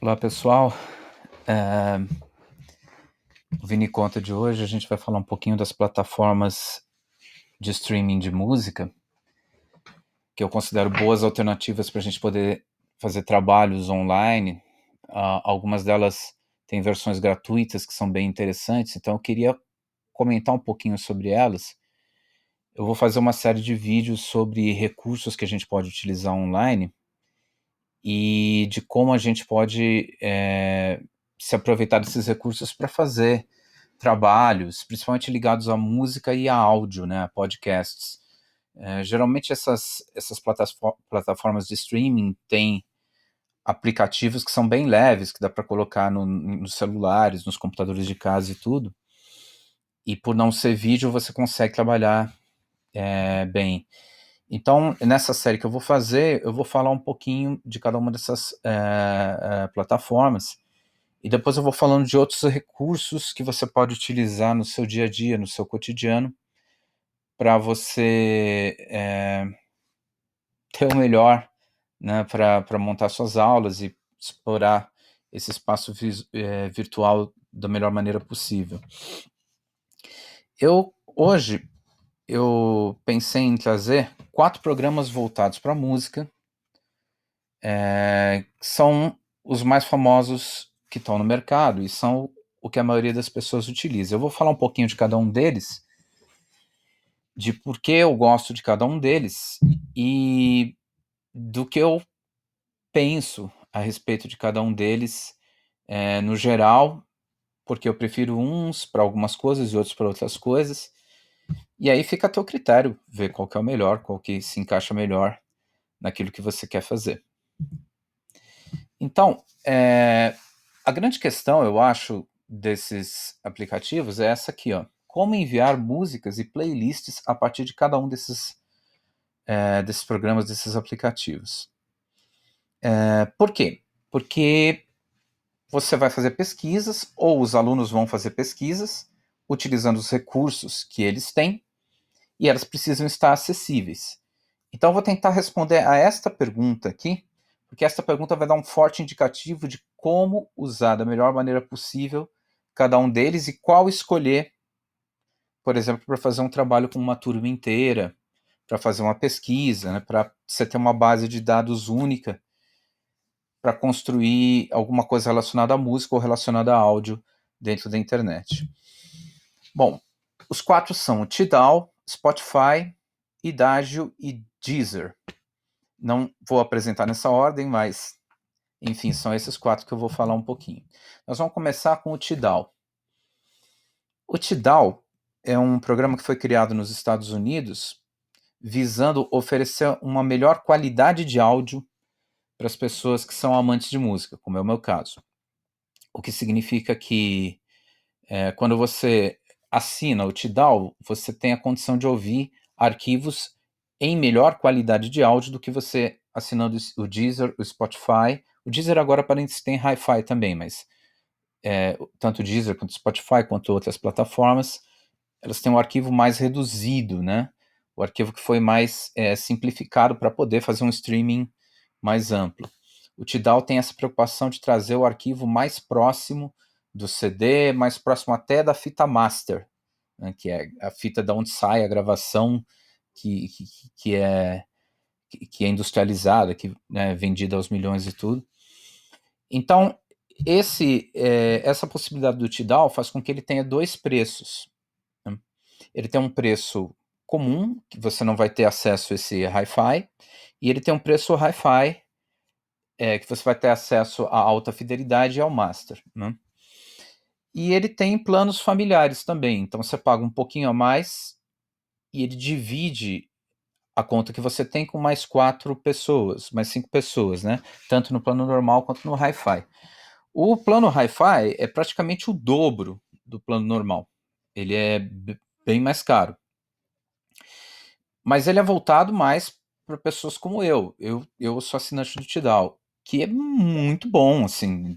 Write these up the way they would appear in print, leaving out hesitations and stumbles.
Olá, pessoal. No Vini Conta de hoje a gente vai falar um pouquinho das plataformas de streaming de música, que eu considero boas alternativas para a gente poder fazer trabalhos online. Algumas delas têm versões gratuitas que são bem interessantes, então eu queria comentar um pouquinho sobre elas. Eu vou fazer uma série de vídeos sobre recursos que a gente pode utilizar online e de como a gente pode se aproveitar desses recursos para fazer trabalhos, principalmente ligados à música e a áudio, né, a podcasts. Geralmente essas plataformas de streaming têm aplicativos que são bem leves, que dá para colocar nos celulares, nos computadores de casa e tudo. E por não ser vídeo, você consegue trabalhar bem. Então, nessa série que eu vou fazer, eu vou falar um pouquinho de cada uma dessas plataformas. E depois eu vou falando de outros recursos que você pode utilizar no seu dia a dia, no seu cotidiano, para você ter o melhor, né, para montar suas aulas e explorar esse espaço virtual da melhor maneira possível. Hoje eu pensei em trazer 4 programas voltados para música, que são os mais famosos que estão no mercado e são o que a maioria das pessoas utiliza. Eu vou falar um pouquinho de cada um deles, de por que eu gosto de cada um deles e do que eu penso a respeito de cada um deles, no geral, porque eu prefiro uns para algumas coisas e outros para outras coisas. E aí fica a teu critério ver qual que é o melhor, qual que se encaixa melhor naquilo que você quer fazer. Então, a grande questão, eu acho, desses aplicativos é essa aqui, ó. Como enviar músicas e playlists a partir de cada um desses programas, desses aplicativos. Por quê? Porque você vai fazer pesquisas, ou os alunos vão fazer pesquisas, utilizando os recursos que eles têm, e elas precisam estar acessíveis. Então, eu vou tentar responder a esta pergunta aqui, porque esta pergunta vai dar um forte indicativo de como usar da melhor maneira possível cada um deles e qual escolher, por exemplo, para fazer um trabalho com uma turma inteira, para fazer uma pesquisa, né, para você ter uma base de dados única para construir alguma coisa relacionada à música ou relacionada a áudio dentro da internet. Bom, os 4 são o Tidal, Spotify, Idagio e Deezer. Não vou apresentar nessa ordem, mas, enfim, são esses 4 que eu vou falar um pouquinho. Nós vamos começar com o Tidal. O Tidal é um programa que foi criado nos Estados Unidos visando oferecer uma melhor qualidade de áudio para as pessoas que são amantes de música, como é o meu caso. O que significa que quando você assina o Tidal, você tem a condição de ouvir arquivos em melhor qualidade de áudio do que você assinando o Deezer, o Spotify. O Deezer agora aparentemente tem Hi-Fi também, mas tanto o Deezer quanto o Spotify quanto outras plataformas, elas têm um arquivo mais reduzido, né? O arquivo que foi mais simplificado para poder fazer um streaming mais amplo. O Tidal tem essa preocupação de trazer o arquivo mais próximo do CD, mais próximo até da fita master, né, que é a fita da onde sai a gravação que é industrializada, que é vendida aos milhões e tudo. Então, essa possibilidade do Tidal faz com que ele tenha 2 preços. Né? Ele tem um preço comum, que você não vai ter acesso a esse Hi-Fi, e ele tem um preço Hi-Fi, que você vai ter acesso à alta fidelidade e ao master. Né? E ele tem planos familiares também, então você paga um pouquinho a mais e ele divide a conta que você tem com mais 4 pessoas, mais 5 pessoas, né? Tanto no plano normal quanto no Hi-Fi. O plano Hi-Fi é praticamente o dobro do plano normal. Ele é bem mais caro. Mas ele é voltado mais para pessoas como eu. Eu sou assinante do Tidal, que é muito bom, assim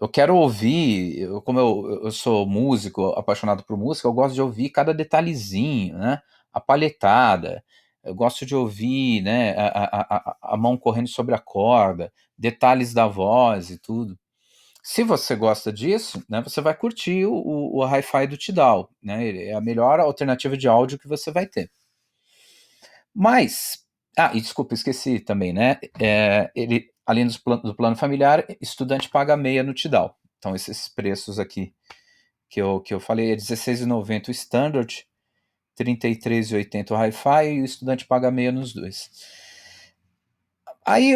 eu quero ouvir, como eu sou músico, apaixonado por música, eu gosto de ouvir cada detalhezinho, né? A palhetada, eu gosto de ouvir, né, a mão correndo sobre a corda, detalhes da voz e tudo. Se você gosta disso, né, você vai curtir o Hi-Fi do Tidal, né? Ele é a melhor alternativa de áudio que você vai ter. Mas, e desculpa, esqueci também, né? Ele, além do plano familiar, estudante paga meia no Tidal. Então, esses preços aqui que eu falei é R$16,90 o Standard, R$33,80 o Hi-Fi e o estudante paga meia nos dois. Aí,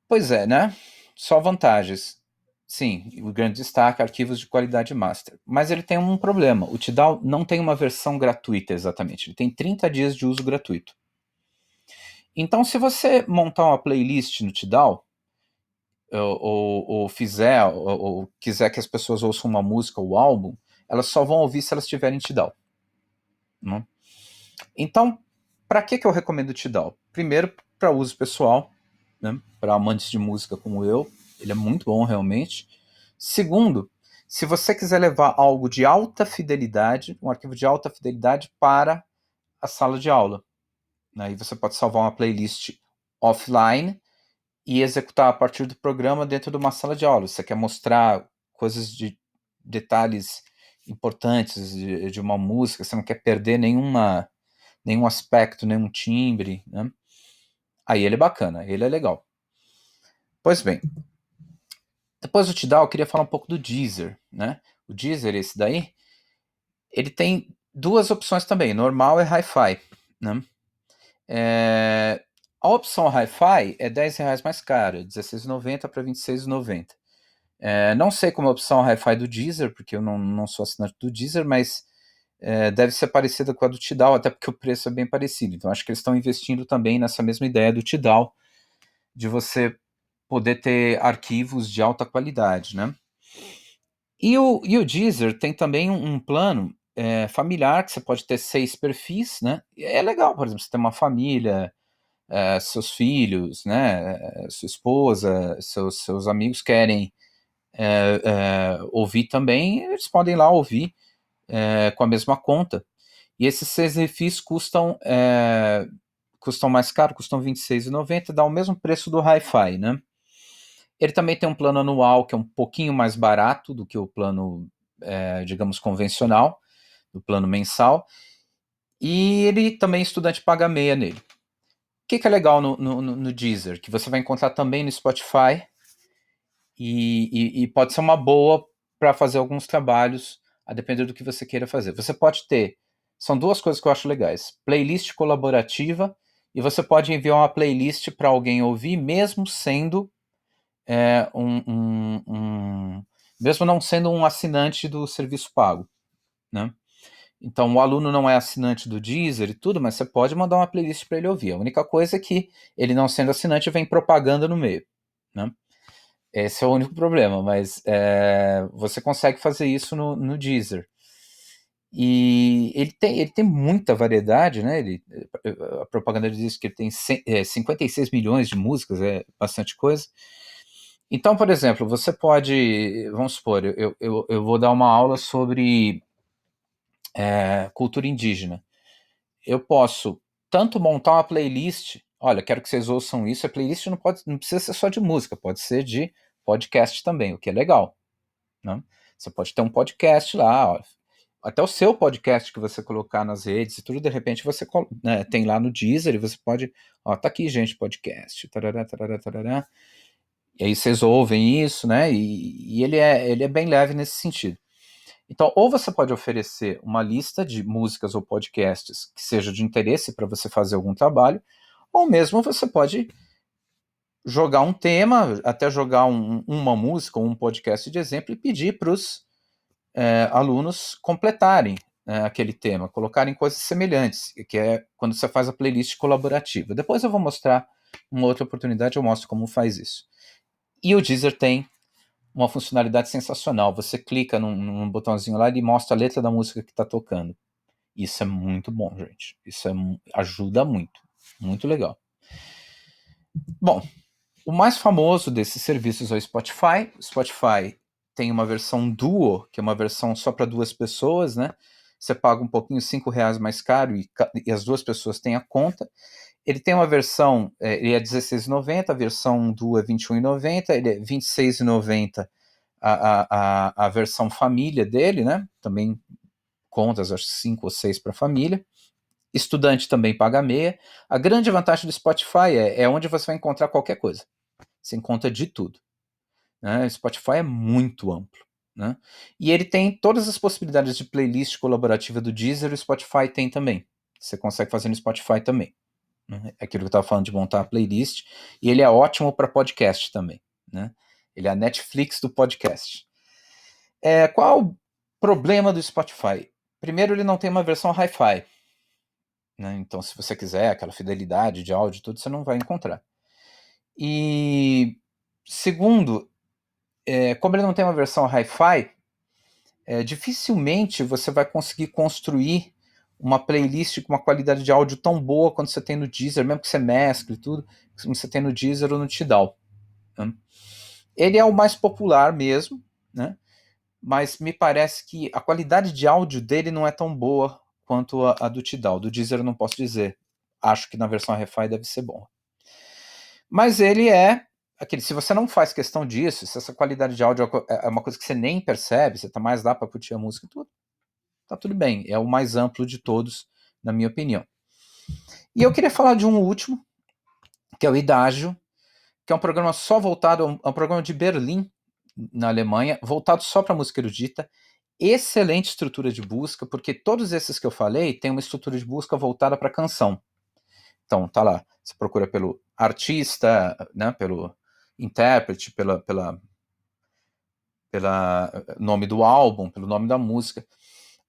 pois é, né? Só vantagens. Sim, o grande destaque, arquivos de qualidade master. Mas ele tem um problema. O Tidal não tem uma versão gratuita exatamente. Ele tem 30 dias de uso gratuito. Então, se você montar uma playlist no Tidal, ou fizer, ou quiser que as pessoas ouçam uma música ou álbum, elas só vão ouvir se elas tiverem Tidal. Né? Então, para que eu recomendo o Tidal? Primeiro, para uso pessoal, né? Para amantes de música como eu, ele é muito bom realmente. Segundo, se você quiser levar algo de alta fidelidade, um arquivo de alta fidelidade para a sala de aula. Aí você pode salvar uma playlist offline e executar a partir do programa dentro de uma sala de aula. Você quer mostrar coisas de detalhes importantes de uma música, você não quer perder nenhum aspecto, nenhum timbre, né? Aí ele é bacana, ele é legal. Pois bem, depois do Tidal, eu queria falar um pouco do Deezer, né? O Deezer, esse daí, ele tem duas opções também, normal e Hi-Fi, né? A opção Hi-Fi é R$10 mais cara, R$16,90 para R$26,90. Não sei como é a opção Hi-Fi do Deezer, porque eu não sou assinante do Deezer, mas deve ser parecida com a do Tidal, até porque o preço é bem parecido. Então acho que eles estão investindo também nessa mesma ideia do Tidal, de você poder ter arquivos de alta qualidade, né? E o Deezer tem também um plano familiar, que você pode ter 6 perfis, né? É legal, por exemplo, você tem uma família, seus filhos, né? Sua esposa, seus amigos querem ouvir também, eles podem lá ouvir com a mesma conta. E esses 6 refis custam mais caro, custam R$26,90, dá o mesmo preço do Hi-Fi, né? Ele também tem um plano anual que é um pouquinho mais barato do que o plano, digamos, convencional, do plano mensal. E ele também, estudante paga meia nele. O que é legal no Deezer? Que você vai encontrar também no Spotify e pode ser uma boa para fazer alguns trabalhos, a depender do que você queira fazer. Você pode ter, são duas coisas que eu acho legais, playlist colaborativa, e você pode enviar uma playlist para alguém ouvir, mesmo sendo mesmo não sendo um assinante do serviço pago, né? Então o aluno não é assinante do Deezer e tudo, mas você pode mandar uma playlist para ele ouvir. A única coisa é que ele não sendo assinante vem propaganda no meio, né? Esse é o único problema, mas você consegue fazer isso no Deezer. E ele tem muita variedade, né? A propaganda diz que ele tem 56 milhões de músicas, é bastante coisa. Então, por exemplo, você pode, vamos supor, eu vou dar uma aula sobre cultura indígena. Eu posso tanto montar uma playlist, olha, quero que vocês ouçam isso, a playlist não precisa ser só de música, pode ser de podcast também, o que é legal, né? Você pode ter um podcast lá, ó, até o seu podcast que você colocar nas redes e tudo, de repente você tem lá no Deezer e você pode, ó, tá aqui, gente, podcast, tarará, tarará, tarará. E aí vocês ouvem isso, né? E ele é bem leve nesse sentido. Então, ou você pode oferecer uma lista de músicas ou podcasts que seja de interesse para você fazer algum trabalho, ou mesmo você pode jogar um tema, até jogar uma música ou um podcast de exemplo e pedir para os alunos completarem aquele tema, colocarem coisas semelhantes, que é quando você faz a playlist colaborativa. Depois eu vou mostrar uma outra oportunidade, eu mostro como faz isso. E o Deezer tem uma funcionalidade sensacional. Você clica num botãozinho lá e ele mostra a letra da música que está tocando. Isso é muito bom, gente. Isso ajuda muito. Muito legal. Bom, o mais famoso desses serviços é o Spotify. O Spotify tem uma versão Duo, que é uma versão só para 2 pessoas, né? você paga um pouquinho, R$ 5 mais caro, e as duas pessoas têm a conta. Ele tem uma versão, ele é R$16,90, a versão Duo é R$21,90, ele é R$26,90 a versão família dele, né? Também contas, acho 5 ou 6 para família. Estudante também paga meia. A grande vantagem do Spotify é onde você vai encontrar qualquer coisa. Você encontra de tudo. Né? O Spotify é muito amplo. Né? E ele tem todas as possibilidades de playlist colaborativa do Deezer, o Spotify tem também. Você consegue fazer no Spotify também. Né? É aquilo que eu estava falando de montar a playlist. E ele é ótimo para podcast também. Né? Ele é a Netflix do podcast. Qual o problema do Spotify? Primeiro, ele não tem uma versão hi-fi. Né? Então, se você quiser aquela fidelidade de áudio e tudo, você não vai encontrar. E segundo, como ele não tem uma versão hi-fi, dificilmente você vai conseguir construir uma playlist com uma qualidade de áudio tão boa quanto você tem no Deezer, mesmo que você mescle tudo, como você tem no Deezer ou no Tidal. Né? Ele é o mais popular mesmo, né? Mas me parece que a qualidade de áudio dele não é tão boa quanto a do Tidal. Do Deezer eu não posso dizer. Acho que na versão hi-fi deve ser bom. Mas ele é aquele, se você não faz questão disso, se essa qualidade de áudio é uma coisa que você nem percebe, você tá mais lá para curtir a música e tudo, tá tudo bem. É o mais amplo de todos, na minha opinião. E eu queria falar de um último, que é o Idágio, que é um programa só voltado, é um programa de Berlim, na Alemanha, voltado só para música erudita. Excelente estrutura de busca, porque todos esses que eu falei têm uma estrutura de busca voltada para canção. Então, tá lá, você procura pelo artista, né, pelo intérprete, pela nome do álbum, pelo nome da música.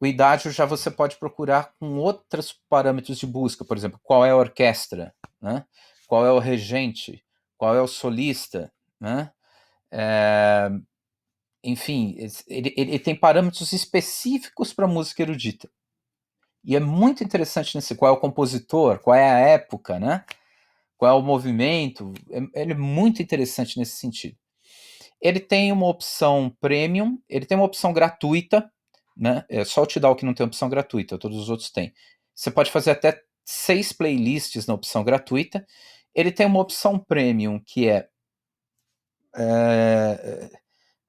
O Idágio já você pode procurar com outros parâmetros de busca, por exemplo, qual é a orquestra, né? Qual é o regente, qual é o solista, né? Enfim, ele tem parâmetros específicos para música erudita. E é muito interessante nesse qual é o compositor, qual é a época, né? Qual é o movimento. Ele é muito interessante nesse sentido. Ele tem uma opção premium, ele tem uma opção gratuita, né? É só o Tidal que não tem opção gratuita, todos os outros têm. Você pode fazer até 6 playlists na opção gratuita. Ele tem uma opção premium que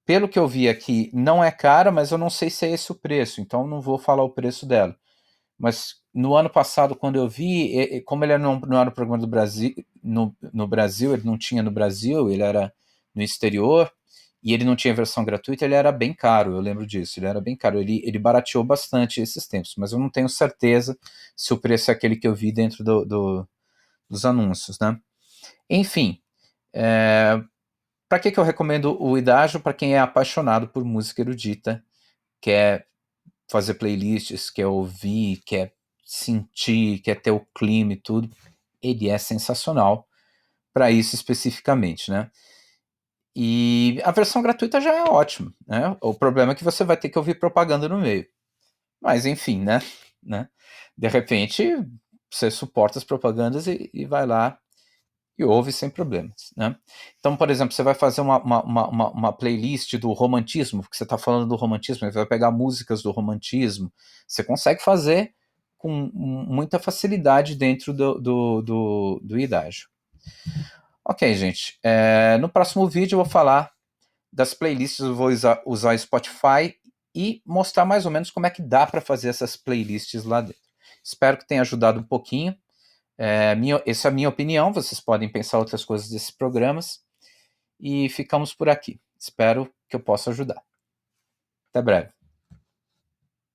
pelo que eu vi aqui, não é cara, mas eu não sei se é esse o preço, então não vou falar o preço dela. Mas no ano passado, quando eu vi, como ele não era o programa do Brasil, no Brasil, ele não tinha no Brasil, ele era no exterior, e ele não tinha versão gratuita, ele era bem caro, eu lembro disso, ele era bem caro, ele barateou bastante esses tempos, mas eu não tenho certeza se o preço é aquele que eu vi dentro dos anúncios, né? Enfim, para que eu recomendo o Idágio? Para quem é apaixonado por música erudita, quer fazer playlists, quer ouvir, quer sentir, quer ter o clima e tudo, ele é sensacional para isso especificamente, né? E a versão gratuita já é ótima, né? O problema é que você vai ter que ouvir propaganda no meio. Mas enfim, né? De repente, você suporta as propagandas e vai lá e ouve sem problemas, né? Então, por exemplo, você vai fazer uma playlist do romantismo, porque você está falando do romantismo, você vai pegar músicas do romantismo, você consegue fazer com muita facilidade dentro do Idágio. Ok, gente, no próximo vídeo eu vou falar das playlists, eu vou usar Spotify e mostrar mais ou menos como é que dá para fazer essas playlists lá dentro. Espero que tenha ajudado um pouquinho. Essa é a minha opinião, vocês podem pensar outras coisas desses programas. E ficamos por aqui. Espero que eu possa ajudar. Até breve.